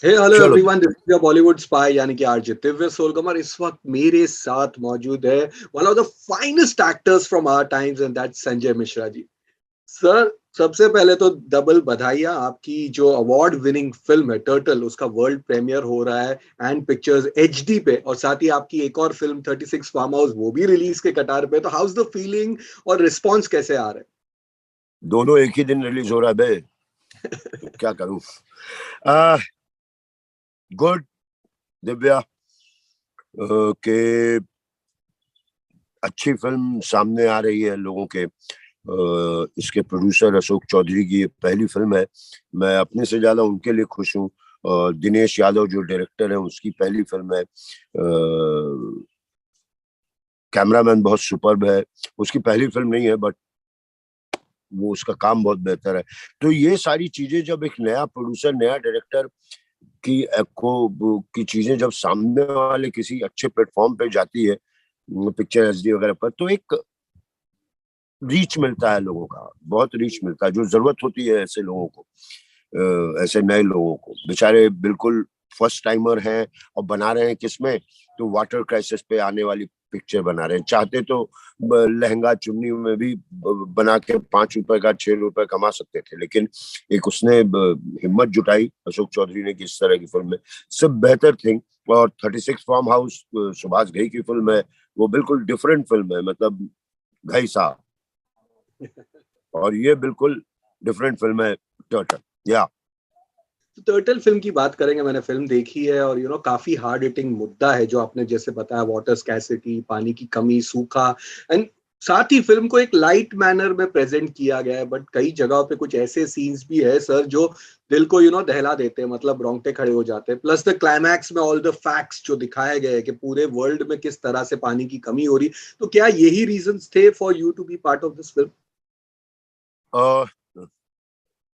हे hello चलो जी। Everyone, this is your Bollywood spy यानी कि आरजे दिव्य सोलकमर। इस वक्त मेरे साथ मौजूद है one of the finest actors from our times and that's Sanjay Mishra ji. Sir, सबसे पहले तो डबल बधाइयाँ, आपकी जो अवार्ड विनिंग फिल्म है टर्टल, उसका वर्ल्ड प्रीमियर हो रहा है एंड पिक्चर्स एचडी पे, और साथ ही आपकी एक और फिल्म 36 फार्म हाउस वो भी रिलीज के कतार पे। तो हाउस द फीलिंग और रिस्पॉन्स कैसे आ रहा दोनों एक ही दिन रिलीज हो रहा है बे, तो है? क्या करूं। आ, गुड। दिव्या के अच्छी फिल्म सामने आ रही है लोगों के। इसके प्रोड्यूसर अशोक चौधरी की ये पहली फिल्म है। मैं अपने से ज्यादा उनके लिए खुश हूँ। दिनेश यादव जो डायरेक्टर है उसकी पहली फिल्म है। कैमरामैन बहुत सुपर्ब है। उसकी पहली फिल्म नहीं है बट वो उसका काम बहुत बेहतर है। तो ये सारी चीजें जब एक नया प्रोड्यूसर नया डायरेक्टर की चीजें जब सामने वाले किसी अच्छे प्लेटफॉर्म पे जाती है, पिक्चर एचडी वगैरह पर, तो एक रीच मिलता है लोगों का, बहुत रीच मिलता है जो जरूरत होती है ऐसे लोगों को। ऐसे नए लोगों को, बेचारे बिल्कुल फर्स्ट टाइमर हैं और बना रहे हैं किसमें, तो वाटर क्राइसिस पे आने वाली पिक्चर बना रहे हैं। चाहते तो लहंगा चुन्नी में भी बना के 5 रुपए का 6 रुपए कमा सकते थे, लेकिन एक उसने हिम्मत जुटाई अशोक चौधरी ने कि इस तरह की फिल्म में सब बेहतर थिंग। और 36 फार्म हाउस सुभाष घई की फिल्म है। वो बिल्कुल डिफरेंट फिल्म है, मतलब घई साहब। और ये बिल्कुल डिफरेंट फिल्म है, टर्टल। या तो टर्टल फिल्म की बात करेंगे। मैंने फिल्म देखी है और काफी हार्ड हिटिंग मुद्दा है जो आपने जैसे बताया, वाटर स्कैसिटी, पानी की कमी, सूखा, एंड साथ ही फिल्म को एक लाइट मैनर में प्रेजेंट किया गया है। बट कई जगहों पे कुछ ऐसे सीन्स भी है सर जो दिल को दहला देते हैं, मतलब रोंगटे खड़े हो जाते हैं। प्लस द क्लाइमैक्स में ऑल द फैक्ट्स जो दिखाए गए हैं कि पूरे वर्ल्ड में किस तरह से पानी की कमी हो रही। तो क्या यही रीजंस थे for you to be part of this film?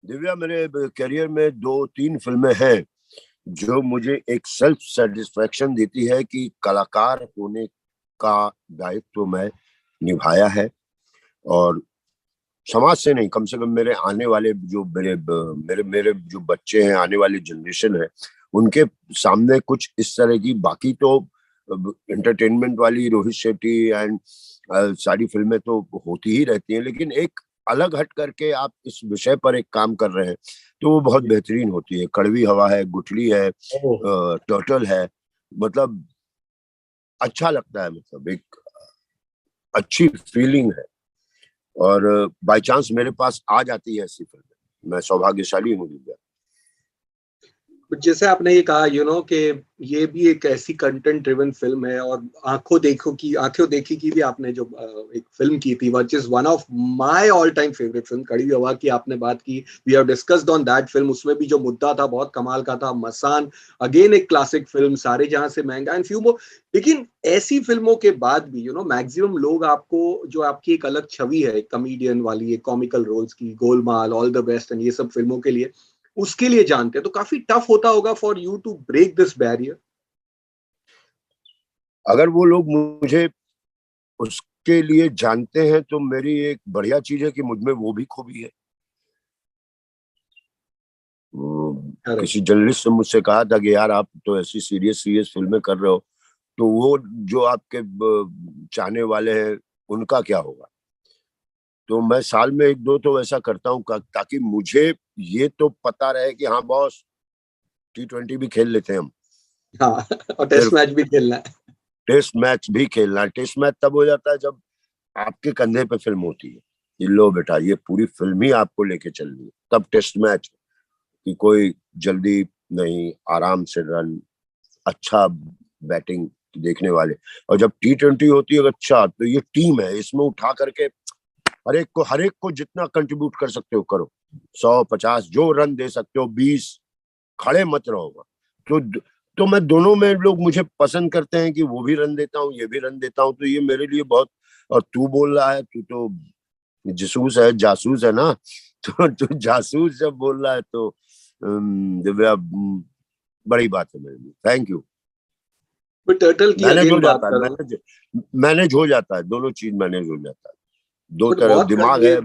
Divya, मेरे करियर में 2-3 फिल्में हैं जो मुझे एक सेल्फ सेटिस्फेक्शन देती है कि कलाकार होने का दायित्व मैं निभाया है। और समाज से नहीं, कम से कम मेरे आने वाले जो मेरे मेरे जो बच्चे हैं, आने वाली जनरेशन है, उनके सामने कुछ इस तरह की, बाकी तो एंटरटेनमेंट वाली रोहित शेट्टी एंड सारी फिल्में तो होती ही रहती हैं, लेकिन एक अलग हट करके आप इस विषय पर एक काम कर रहे हैं तो वो बहुत बेहतरीन होती है। कड़वी हवा है, गुठली है, ओह, टर्टल है, मतलब अच्छा लगता है, मतलब एक अच्छी फीलिंग है। और बाय चांस मेरे पास आ जाती है ऐसी फिल्म, मैं सौभाग्यशाली हूँ दिव्या। जैसे आपने ये कहा कि ये भी एक ऐसी कंटेंट ड्रिवन फिल्म है, और आंखों देखी की भी आपने जो एक फिल्म की थी, which is one of my all time favourite film, Kadi Hawa की आपने बात की। We have discussed on that film. उसमें भी जो मुद्दा था बहुत कमाल का था। मसान, अगेन एक क्लासिक फिल्म, सारे जहां से महंगा, एंड फ्यू मोर। लेकिन ऐसी फिल्मों के बाद भी मैक्सिमम लोग आपको, जो आपकी एक अलग छवि है कॉमेडियन वाली, एक कॉमिकल रोल्स की, Golmaal, all the best and ये सब फिल्मों के लिए, उसके लिए जानते हैं। तो काफी टफ होता होगा for you to break this barrier. अगर वो लोग मुझे उसके लिए जानते हैं तो मेरी एक बढ़िया चीज है कि मुझ में वो भी खूबी है। करेक्ट। किसी जर्नलिस्ट ने मुझसे कहा था कि यार आप तो ऐसी सीरियस सीरियस फिल्में कर रहे हो, तो वो जो आपके चाहने वाले हैं उनका क्या होगा। तो मैं साल में 1-2 तो वैसा करता हूँ ताकि मुझे ये तो पता रहे कि हाँ बॉस, T20 भी खेल लेते हैं हम। हाँ, और टेस्ट सिर्फ मैच भी खेलना है। टेस्ट मैच भी खेलना है। टेस्ट मैच तब हो जाता है जब आपके कंधे पे फिल्म होती है कि लो बेटा ये पूरी फिल्म ही आपको लेके चलनी है, तब टेस्ट मैच कि कोई जल्दी नहीं, आराम से रन, अच्छा बैटिंग देखने वाले। और जब T20 होती है, अच्छा तो ये टीम है, इसमें उठा करके हर एक को जितना कंट्रीब्यूट कर सकते हो करो। 100-50 जो रन दे सकते हो, 20, खड़े मत रहो। तो तो मैं दोनों में, लोग मुझे पसंद करते हैं कि वो भी रन देता हूँ ये भी रन देता हूँ, तो ये मेरे लिए बहुत। और तू बोल रहा है, तू तो जासूस है, जासूस है ना। तो जासूस जब बोल रहा है तो दिव्या, बड़ी बात है मेरे लिए। Thank you. बट टर्टल की मैनेज हो अगेन बात जाता है, करूं। मैनेज हो जाता है, दोनों चीज मैनेज हो जाता है। दो बट तरफ बहुत दिमाग ये है।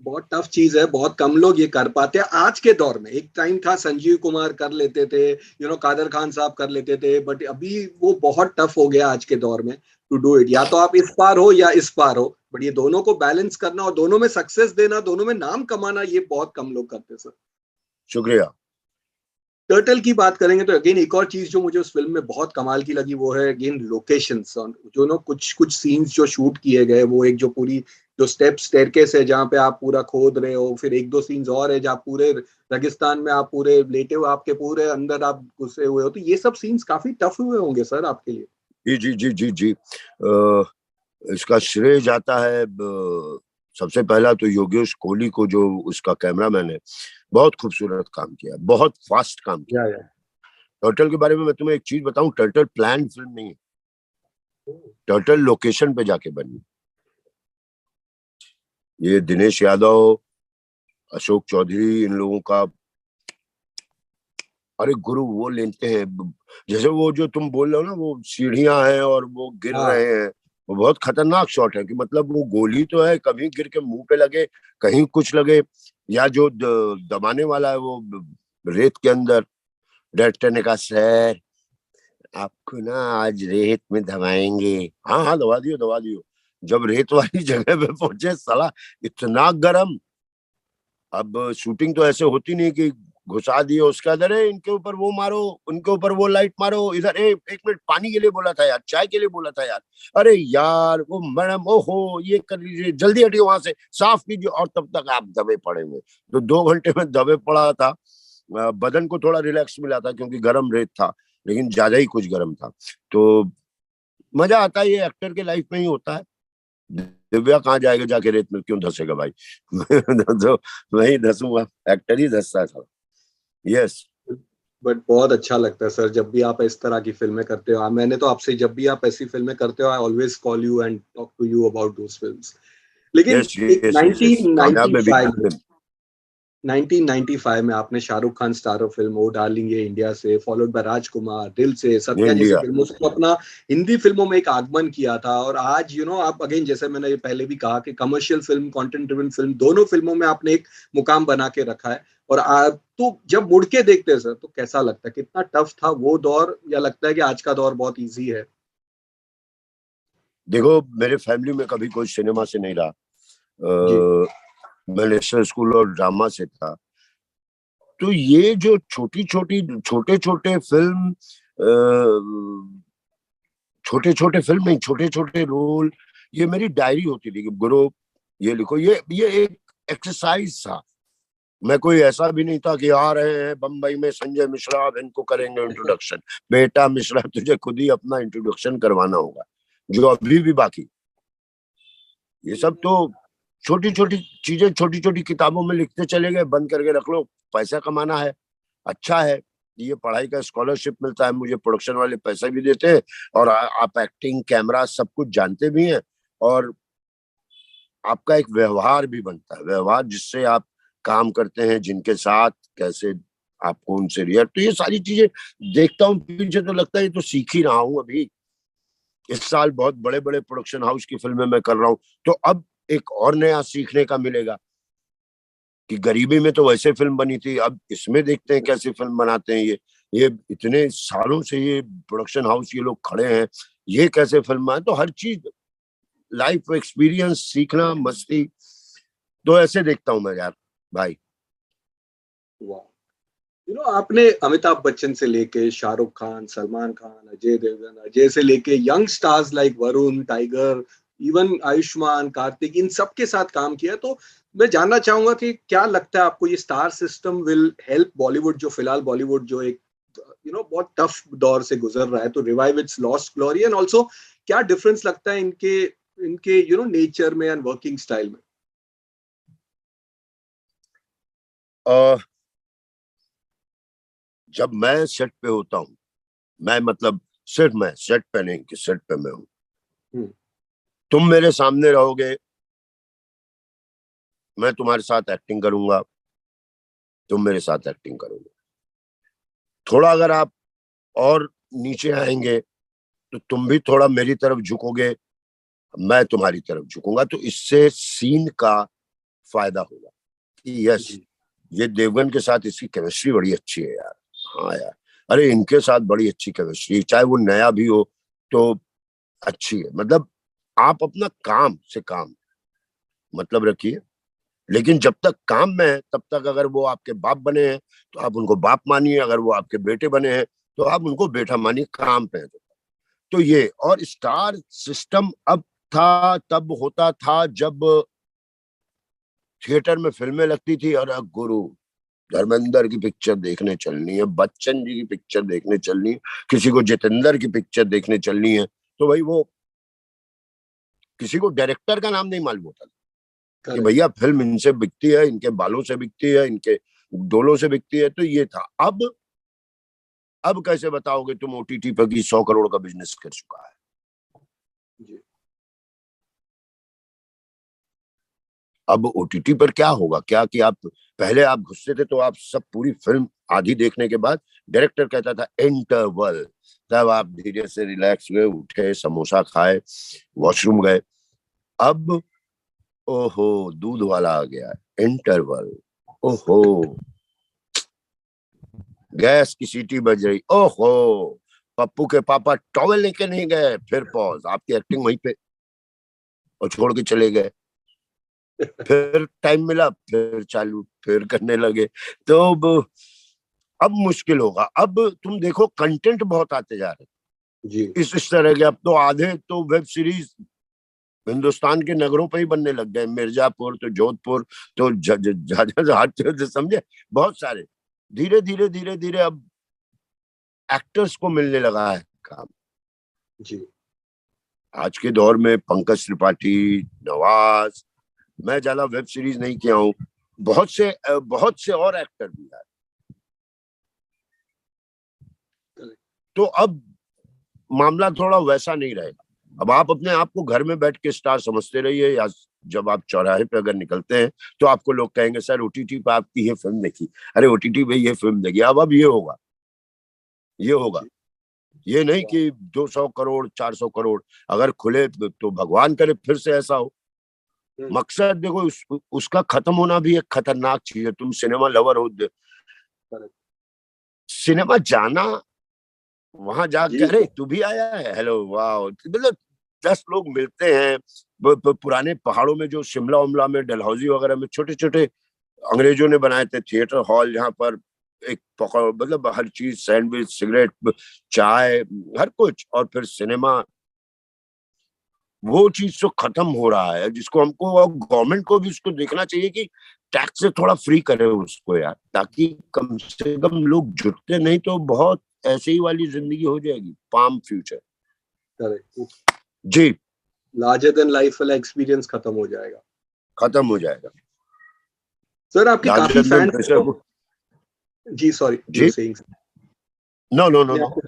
बहुत टफ चीज है, बहुत कम लोग ये कर पाते हैं आज के दौर में। एक टाइम था संजीव कुमार कर लेते थे, कादर खान साहब कर लेते थे, बट अभी वो बहुत टफ हो गया आज के दौर में टू डू इट। या तो आप इस पार हो या इस पार हो, बट ये दोनों को बैलेंस करना और दोनों में सक्सेस देना, दोनों में नाम कमाना, ये बहुत कम लोग करते सर। शुक्रिया। टर्टल की बात करेंगे तो अगेन एक और चीज जो मुझे उस फिल्म में बहुत कमाल की लगी वो है अगेन लोकेशंस। जो ना कुछ कुछ सीन्स जो शूट किए गए, वो एक जो पूरी जो स्टेप स्टेयरकेस है जहाँ पे आप पूरा खोद रहे हो, फिर एक दो सीन्स और है जहाँ पूरे रेगिस्तान में आप पूरे लेटे हो, आपके पूरे अंदर आप घुसे हुए हो, तो ये सब सीन्स काफी टफ हुए होंगे सर आपके लिए। जी जी जी जी जी। इसका श्रेय जाता है सबसे पहला तो योगेश कोहली को, जो उसका कैमरामैन है। बहुत खूबसूरत काम किया, बहुत फास्ट काम किया। या टर्टल के बारे में मैं तुम्हें एक चीज बताऊं, टर्टल प्लान फिल्म नहीं है, टर्टल लोकेशन पे जाके बनी। ये दिनेश यादव, अशोक चौधरी, इन लोगों का, अरे गुरु वो लेते हैं। जैसे वो जो तुम बोल रहे हो ना, वो सीढ़ियां हैं और वो गिर हाँ रहे हैं, वो बहुत खतरनाक शॉट है। कि मतलब वो गोली तो है, कभी गिर के मुंह पे लगे, कहीं कुछ लगे, या जो दबाने वाला है वो रेत के अंदर। डायरेक्टर ने कहा सर आपको ना आज रेत में दबाएंगे। हाँ हाँ दबा दियो दबा दियो। जब रेत वाली जगह पे पहुंचे, साला इतना गर्म। अब शूटिंग तो ऐसे होती नहीं कि घुसा दिए उसके अंदर, इनके ऊपर वो मारो, उनके ऊपर वो लाइट मारो, इधर एक मिनट पानी के लिए बोला था यार, चाय के लिए बोला था यार, अरे यार वो मैडम ओहो ये कर लीजिए, जल्दी हटिए वहां से, साफ कीजिए। और तब तक आप दबे पड़े हुए। तो 2 घंटे में दबे पड़ा था। बदन को थोड़ा रिलैक्स मिला था क्योंकि गर्म रेत था, लेकिन ज्यादा ही कुछ गर्म था। तो मजा आता है, ये एक्टर के लाइफ में ही होता है। दिव्या कहाँ जाएगा जाके रेत में, क्यों धसेगा भाई। तो मैं ही धसूंगा, एक्टर ही धसता था। यस। बट बहुत अच्छा लगता है सर जब भी आप इस तरह की फिल्में करते हो। मैंने तो आपसे, जब भी आप ऐसी फिल्में करते हो, I always call you and talk to you about those films. लेकिन यस एक यस यस यस, कामयाब में भी 1995 में कामयाब। 1995 में आपने Shahrukh Khan starrer film oh darling Yeh India से, फॉलोड बाय राजकुमार, दिल से, ये सत्या जैसी इंडिया। फिल्मों से तो अपना हिंदी फिल्मों में एक आगमन किया था। और आज आप अगेन, जैसे मैंने ये पहले भी कहा कि commercial film, content driven film, दोनों फिल्मों में आपने एक मुकाम बना के रखा है। और तो जब मुड़ के देखते हैं सर तो कैसा लगता है, कितना टफ था वो दौर, या लगता है कि आज का दौर बहुत ईजी है? देखो मेरे फैमिली में कभी कोई सिनेमा से नहीं रहा। जी मैं नेशनल स्कूल और ड्रामा से था। तो ये जो छोटी छोटी छोटे छोटे फिल्म, छोटे छोटे फिल्म नहीं, छोटे छोटे रोल, ये मेरी डायरी होती थी कि गुरु ये लिखो। ये एक एक्सरसाइज था। मैं कोई ऐसा भी नहीं था कि आ रहे हैं बम्बई में संजय मिश्रा, अब इनको करेंगे इंट्रोडक्शन। बेटा मिश्रा तुझे खुद ही अपना इंट्रोडक्शन करवाना होगा, जो अभी भी बाकी। ये सब तो छोटी छोटी चीजें, छोटी छोटी किताबों में लिखते चले गए, बंद करके रख लो। पैसा कमाना है, अच्छा है, ये पढ़ाई का स्कॉलरशिप मिलता है मुझे, प्रोडक्शन वाले पैसा भी देते हैं, और आप एक्टिंग कैमरा सब कुछ जानते भी हैं, और आपका एक व्यवहार भी बनता है, व्यवहार जिससे आप काम करते हैं, जिनके साथ कैसे आपको उनसे रिएक्ट। तो ये सारी चीजें देखता हूँ पीछे तो लगता है ये तो सीख ही रहा हूँ अभी। इस साल बहुत बड़े बड़े प्रोडक्शन हाउस की फिल्में मैं कर रहा हूँ, तो अब एक और नया सीखने का मिलेगा कि गरीबी में तो वैसे फिल्म बनी थी, अब इसमें देखते हैं कैसे फिल्म बनाते हैं। ये इतने सालों से ये प्रोडक्शन हाउस ये लोग खड़े हैं, ये कैसे फिल्म बनाए। तो हर चीज लाइफ एक्सपीरियंस, सीखना, मस्ती, तो ऐसे देखता हूँ मैं यार भाई। वाह। आपने अमिताभ बच्चन से लेके शाहरुख खान, सलमान खान, अजय देवगन, अजय से लेके young stars like Varun, Tiger, even Ayushmann, Kartik, इन सब के साथ काम किया। तो मैं जानना चाहूंगा कि क्या लगता है आपको, ये star system will help Bollywood, जो फिलहाल बॉलीवुड जो एक बहुत टफ दौर से गुजर रहा है, तो revive it's lost glory? And also क्या डिफरेंस लगता है इनके इनके नेचर में एंड वर्किंग स्टाइल में? और जब मैं सेट पे होता हूँ, मैं मतलब सिर्फ मैं सेट पे नहीं कि सेट पे मैं हूँ, हम्म। तुम मेरे सामने रहोगे, मैं तुम्हारे साथ एक्टिंग करूंगा, तुम मेरे साथ एक्टिंग करोगे। थोड़ा अगर आप और नीचे आएंगे तो तुम भी थोड़ा मेरी तरफ झुकोगे, मैं तुम्हारी तरफ झुकूंगा। तो इससे सीन का फायदा होगा कि यस, ये देवगन के साथ इसकी केमिस्ट्री बड़ी अच्छी है यार, हाँ यार, अरे इनके साथ बड़ी अच्छी केमिस्ट्री, चाहे वो नया भी हो तो अच्छी है। मतलब आप अपना काम से काम मतलब रखिए, लेकिन जब तक काम में है तब तक अगर वो आपके बाप बने हैं तो आप उनको बाप मानिए, अगर वो आपके बेटे बने हैं तो आप उनको बेटा मानिए, काम पे है तो ये। और स्टार सिस्टम अब था, तब होता था जब थिएटर में फिल्में लगती थी, अरे गुरु धर्मेंद्र की पिक्चर देखने चलनी है, बच्चन जी की पिक्चर देखने चलनी है, किसी को जितेंद्र की पिक्चर देखने चलनी है, तो भाई वो किसी को डायरेक्टर का नाम नहीं मालूम होता कि भैया फिल्म इनसे बिकती है, इनके बालों से बिकती है, इनके डोलों से बिकती है, तो ये था। अब कैसे बताओगे तुम ओटीटी पर कि 100 करोड़ का बिजनेस कर चुका है जी। अब ओटीटी पर क्या होगा, क्या कि आप पहले आप घुसते थे तो आप सब पूरी फिल्म आधी देखने के बाद डायरेक्टर कहता था इंटरवल, तब आप धीरे से रिलैक्स हुए, उठे, समोसा खाए, वॉशरूम गए। अब ओहो दूध वाला आ गया, इंटरवल, ओहो गैस की सीटी बज रही, ओहो पप्पू के पापा टॉवेल लेके नहीं गए, फिर पॉज, आपकी एक्टिंग वहीं पे और छोड़ के चले गए। फिर टाइम मिला, फिर चालू, फिर करने लगे। तो अब मुश्किल होगा। अब तुम देखो कंटेंट बहुत आते जा रहे जी। इस तरह के। अब तो आधे तो वेब सीरीज हिंदुस्तान के नगरों पे ही बनने लग गए, मिर्जापुर तो जोधपुर तो समझे, बहुत सारे। धीरे धीरे धीरे धीरे अब एक्टर्स को मिलने लगा है काम जी। आज के दौर में। पंकज त्रिपाठी, नवाज, मैं ज्यादा वेब सीरीज नहीं किया हूँ, बहुत से और एक्टर भी आए। तो अब मामला थोड़ा वैसा नहीं रहेगा। अब आप अपने आप को घर में बैठ के स्टार समझते रहिए, या जब आप चौराहे पे अगर निकलते हैं तो आपको लोग कहेंगे सर ओटीटी पे आपकी ये फिल्म देखी, अरे ओटीटी पे ये फिल्म देखी। अब ये होगा, ये होगा, ये नहीं कि 200 करोड़ 400 करोड़ अगर खुले तो भगवान करे फिर से ऐसा हो। मकसद देखो उसका खत्म होना भी एक खतरनाक चीज है। तुम सिनेमा लवर हो, सिनेमा जाना, वहां जाके अरे तू भी आया है, हेलो वाह, मतलब 10 लोग मिलते हैं। पुराने पहाड़ों में जो शिमला उमला में डलहौजी वगैरह में छोटे छोटे अंग्रेजों ने बनाए थे थिएटर हॉल, जहाँ पर एक पकड़, मतलब हर चीज, सैंडविच, सिगरेट, चाय, हर कुछ, और फिर सिनेमा, वो चीज तो खत्म हो रहा है, जिसको हमको और गवर्नमेंट को भी उसको देखना चाहिए कि टैक्स से थोड़ा फ्री करे उसको यार, ताकि कम से कम लोग जुटते, नहीं तो बहुत ऐसे ही वाली जिंदगी हो जाएगी, पाम फ्यूचर जी, लार्जर देन लाइफ वाला एक्सपीरियंस खत्म हो जाएगा, खत्म हो जाएगा। सर आपके काफी फैंस जी, sorry you saying, no no no no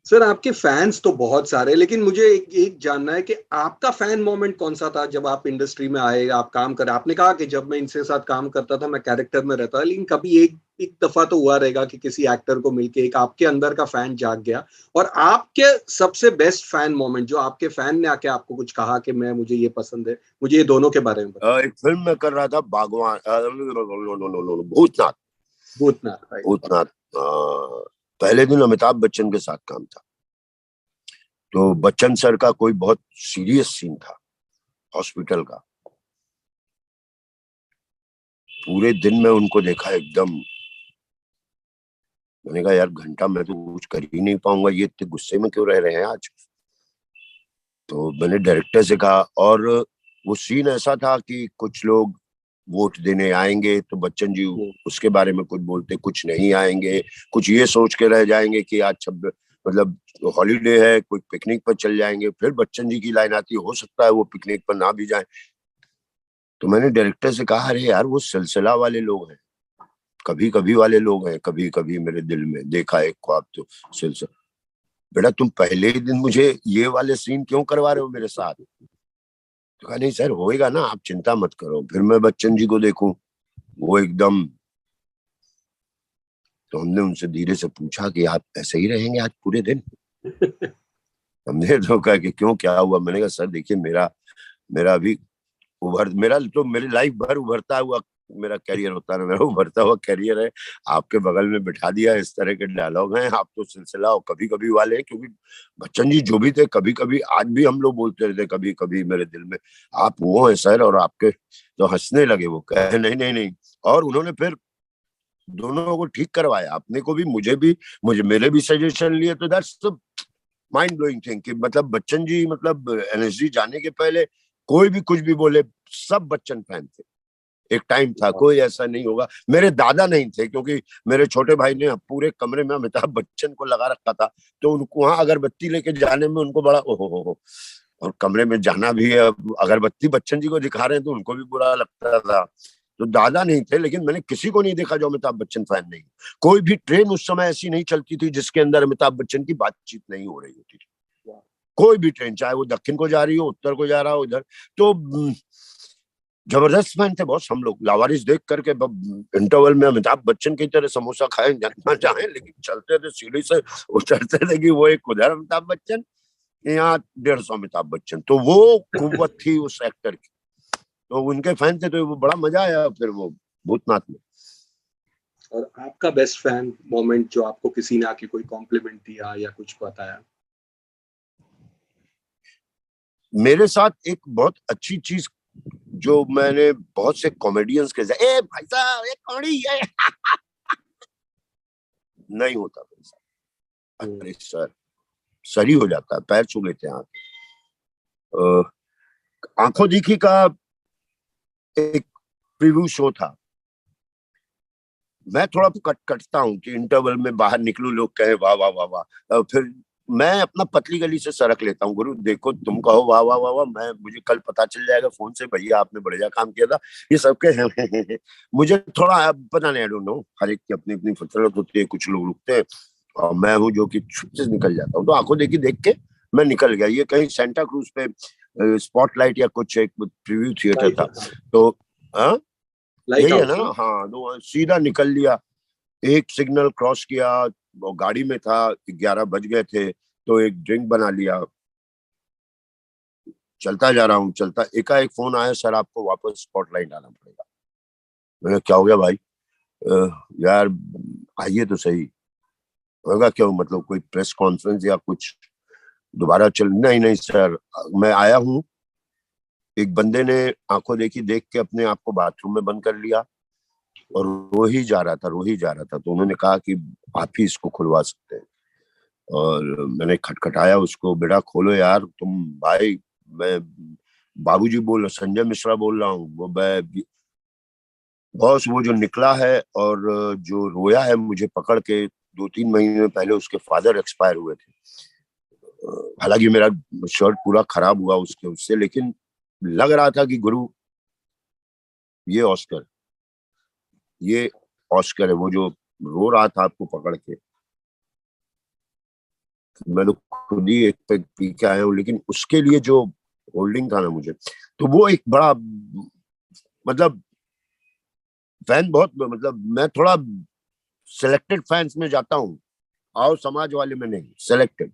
sir आपके फैंस तो बहुत सारे, लेकिन मुझे एक जानना है कि आपका फैन मोमेंट कौन सा था जब आप इंडस्ट्री में आए, आप काम कर, आपने कहा कि जब मैं इनसे साथ काम करता था मैं कैरेक्टर में रहता था, लेकिन कभी एक दफा तो हुआ रहेगा कि किसी एक्टर को मिलके एक आपके अंदर का फैन जाग गया, और आपके सबसे बेस्ट फैन मोमेंट जो आपके फैन ने आके आपको कुछ कहा कि मैं, मुझे ये पसंद है, मुझे ये दोनों के बारे में बताओ। एक फिल्म में कर रहा था, बागवान, भूतनाथ, भूतनाथ, पहले दिन अमिताभ बच्चन के साथ काम था। तो बच्चन सर का कोई बहुत सीरियस सीन था हॉस्पिटल का, पूरे दिन में उनको देखा एकदम, मैंने कहा यार घंटा मैं तो कुछ कर ही नहीं पाऊंगा, ये इतने गुस्से में क्यों रह रहे हैं आज। तो मैंने डायरेक्टर से कहा, और वो सीन ऐसा था कि कुछ लोग वोट देने आएंगे तो बच्चन जी उसके बारे में कुछ बोलते, कुछ नहीं आएंगे, कुछ ये सोच के रह जाएंगे कि आज मतलब हॉलीडे है, कोई पिकनिक पर चल जाएंगे, फिर बच्चन जी की लाइन आती, हो सकता है वो पिकनिक पर ना भी जाए। तो मैंने डायरेक्टर से कहा अरे यार वो सिलसिला वाले लोग हैं, कभी कभी वाले लोग हैं, कभी कभी मेरे दिल में देखा एक ख्वाब तो सिलसिला, बेटा तुम पहले ही दिन मुझे ये वाले सीन क्यों करवा रहे हो मेरे साथ। तो कहा नहीं सर होएगा ना, आप चिंता मत करो। फिर मैं बच्चन जी को देखूं, वो एकदम, तो हमने उनसे धीरे से पूछा कि आप ऐसे ही रहेंगे आज पूरे दिन। हमने तो कहा कि क्यों, क्या हुआ। मैंने कहा सर देखिए मेरा अभी मेरा तो मेरी लाइफ भर उभरता हुआ मेरा करियर होता है, मेरा उभरता हुआ करियर है। आपके बगल में बिठा दिया, इस तरह के डायलॉग हैं। आप तो सिलसिला और कभी कभी वाले हैं, क्योंकि बच्चन जी जो भी थे, कभी कभी आज भी हम लोग बोलते रहते, कभी कभी मेरे दिल में आप वो हैं सर, और आपके तो हंसने लगे। वो कहे नहीं नहीं नहीं, और उन्होंने फिर दोनों को ठीक करवाया, अपने को भी, मुझे मेरे भी सजेशन लिए। तो दैट्स माइंड ब्लोइंग थिंग कि मतलब बच्चन जी, मतलब एनएसडी जाने के पहले कोई भी कुछ भी बोले, सब बच्चन फैन थे। एक टाइम था, कोई ऐसा नहीं होगा। मेरे दादा नहीं थे, क्योंकि मेरे छोटे भाई ने पूरे कमरे में अमिताभ बच्चन को लगा रखा था, तो उनको वहां अगरबत्ती लेके जाने में उनको बड़ा ओहो हो, और कमरे में जाना भी है, अगरबत्ती बच्चन जी को दिखा रहे हैं तो उनको भी बुरा लगता था। तो दादा नहीं थे, लेकिन मैंने किसी को नहीं देखा जो अमिताभ बच्चन फैन नहीं। कोई भी ट्रेन उस समय ऐसी नहीं चलती थी जिसके अंदर अमिताभ बच्चन की बातचीत नहीं हो रही होती थी। कोई भी ट्रेन, चाहे वो दक्षिण को जा रही हो, उत्तर को जा रहा हो, इधर तो जबरदस्त फैन थे बॉस हम लोग। लावारिस देख करके इंटरवल में अमिताभ बच्चन की तरह समोसा खाए जाना चाहे, लेकिन चलते थे सीढ़ी से, उतरते थे कि वो एक उधर अमिताभ बच्चन, यहाँ 150 अमिताभ बच्चन। तो वो कुव्वत थी उस एक्टर की, तो उनके फैन थे, तो वो बड़ा मजा आया फिर वो भूतनाथ में। और आपका बेस्ट फैन मोमेंट जो आपको किसी ने आके कोई कॉम्प्लीमेंट दिया या कुछ बताया? मेरे साथ एक बहुत अच्छी चीज जो मैंने बहुत से कॉमेडियंस के साथ, ए भाई साहब ये कॉमेडी है नहीं होता मेरे साथ। अरे सर ही हो जाता है, पैर छू लेते हैं आप। आंखों देखी का एक प्रीव्यू शो था। मैं थोड़ा कटता हूँ कि इंटरवल में बाहर निकलूं, लोग कहे वाह वाह वाह वाह, फिर मैं अपना पतली गली से सरक लेता हूँ, गुरु देखो तुम कहो वाह वाह वाह वाह, मैं मुझे कल पता चल जाएगा फोन से, भैया आपने बढ़िया काम किया था, ये सबके हैं। मुझे थोड़ा पता नहीं, आई डोंट नो, हर एक की अपनी अपनी फितरत होती है, कुछ लोग रुकते हैं, और मैं हूँ जो कि छुप से निकल जाता हूँ। तो आंखों देखी देख के मैं निकल गया। ये कहीं सेंटा क्रूज पे स्पॉटलाइट या कुछ एक प्रीव्यू थिएटर था, तो हाँ यही है ना, हाँ, तो सीधा निकल लिया। एक सिग्नल क्रॉस किया, वो गाड़ी में था, 11 बज गए थे, तो एक ड्रिंक बना लिया, चलता जा रहा हूँ, चलता, एकाएक फोन आया, सर आपको वापस स्पॉटलाइट आना पड़ेगा। मैंने क्या हो गया भाई? यार आइए तो सही। होगा क्यों, मतलब कोई प्रेस कॉन्फ्रेंस या कुछ दोबारा चल? नहीं नहीं सर, मैं आया हूँ, एक बंदे ने आंखों देखी देख के अपने आप को बाथरूम में बंद कर लिया, और रो ही जा रहा था, तो उन्होंने कहा कि आप ही इसको खुलवा सकते हैं। और मैंने खटखटाया उसको, बेटा खोलो यार तुम। भाई मैं बाबूजी बोल रहा, संजय मिश्रा बोल रहा हूँ। वो बॉस, वो जो निकला है और जो रोया है मुझे पकड़ के, 2-3 महीने पहले उसके फादर एक्सपायर हुए थे। हालांकि मेरा शर्ट पूरा खराब हुआ उससे, लेकिन लग रहा था कि गुरु ये ऑस्कर है। वो जो रो रहा था आपको पकड़ के, मैं तो खुद ही एक पैक पी के आया हूँ, लेकिन उसके लिए जो होल्डिंग था ना मुझे, तो वो एक बड़ा, मतलब फैन बहुत, मतलब मैं थोड़ा सिलेक्टेड फैंस में जाता हूँ, और समाज वाले में नहीं, सिलेक्टेड।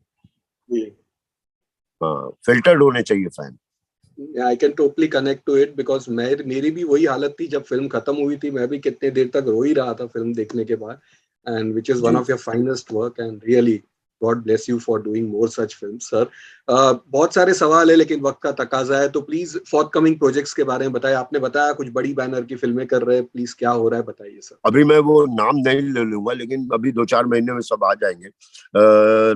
हाँ, फिल्टर्ड होने चाहिए fan. I can totally connect to it, because मेरी भी वही हालत थी जब फिल्म खत्म हुई थी। मैं भी कितने देर तक रो ही रहा था फिल्म देखने के बाद, and which is one of your finest work, and really God bless you for doing more such films sir. बहुत सारे सवाल है लेकिन वक्त का तकाजा है, तो प्लीज फॉरकमिंग प्रोजेक्ट्स के बारे में बताइए। आपने बताया कुछ बड़ी बैनर की फिल्में कर रहे हैं, प्लीज क्या हो रहा है बताइए सर। अभी मैं वो नाम नहीं ले लूंगा, लेकिन अभी 2-4 महीने में सब आ जाएंगे।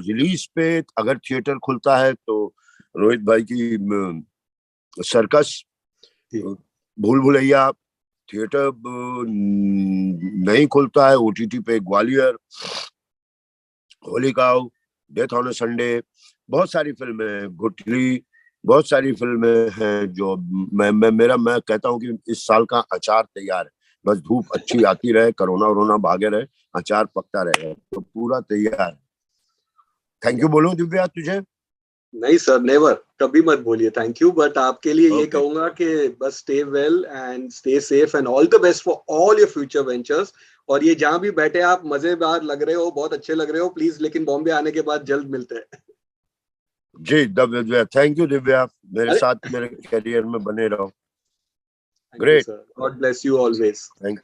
रिलीज पे अगर थिएटर खुलता है तो रोहित भाई की सर्कस, भूल भुलैया। थिएटर नहीं खुलता है, ओटीटी पे ग्वालियर, होली काव, डेथ ऑन अ संडे, बहुत सारी फिल्में, गुठली, बहुत सारी फिल्में हैं जो मैं कहता हूँ कि इस साल का अचार तैयार है। बस धूप अच्छी आती रहे, कोरोना वरोना भागे रहे, अचार पकता रहे, तो पूरा तैयार है। थैंक यू बोलूं दिव्या तुझे? नहीं सर, नेवर, कभी मत बोलिए थैंक यू, बट आपके लिए ये कहूंगा कि बस stay well and stay safe and all the best for all your future ventures. और ये जहां भी बैठे आप मजेदार लग रहे हो, बहुत अच्छे लग रहे हो, प्लीज लेकिन बॉम्बे आने के बाद जल्द मिलते हैं। जी दिव्या, थैंक यू दिव्या, मेरे साथ मेरे करियर में बने रहो। Thank you, sir. God bless you always. Thank